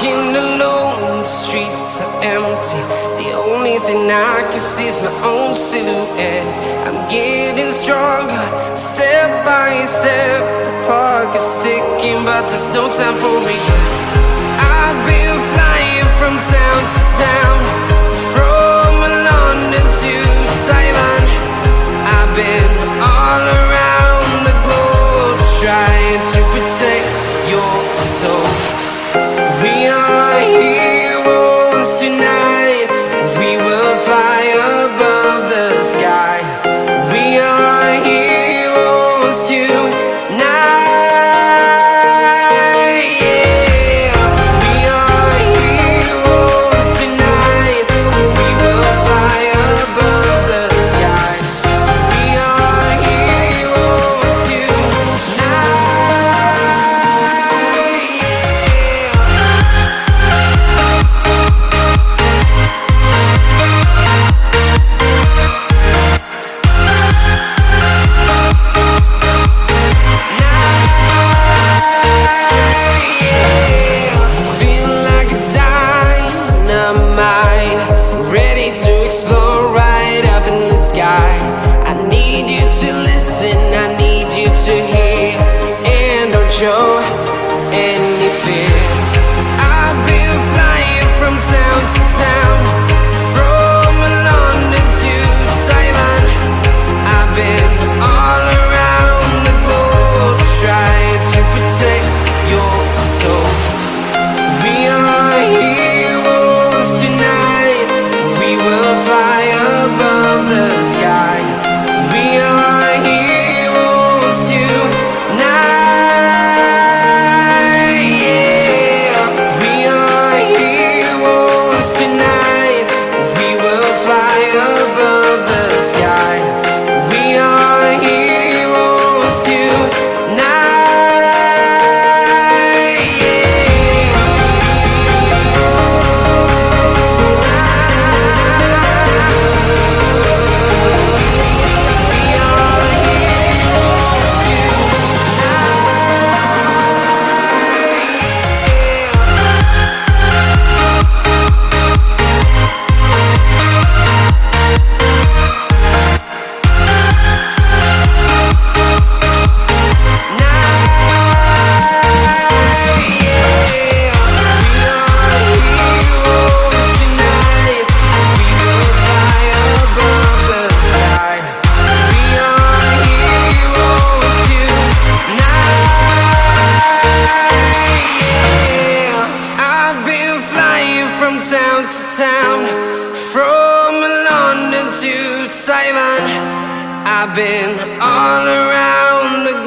walking alone, the streets are empty. The only thing I can see is my own silhouette. I'm getting stronger, step by step. The clock is ticking, but there's no time for regrets. I've been flying from town to town, from London to Taiwan. I've been all around the globe, trying to protect your soul. We are heroes tonight. We will fly above the sky. We are heroes tonight. Yeah. We are heroes tonight. We will fly above the sky. We are heroes tonight. Ready to explore right up in the sky. I need you to listen, I need you to hear, and don't show any fear. I've been flying from town to town, from London to Taiwan. I've been all around the globe, trying to protect your soul. We are heroes tonight. We will fly above the sky. We are heroes tonight. Yeah. We are heroes tonight. We will fly above the sky. We are heroes tonight. Town to town, from London to Taiwan. I've been all around the globe.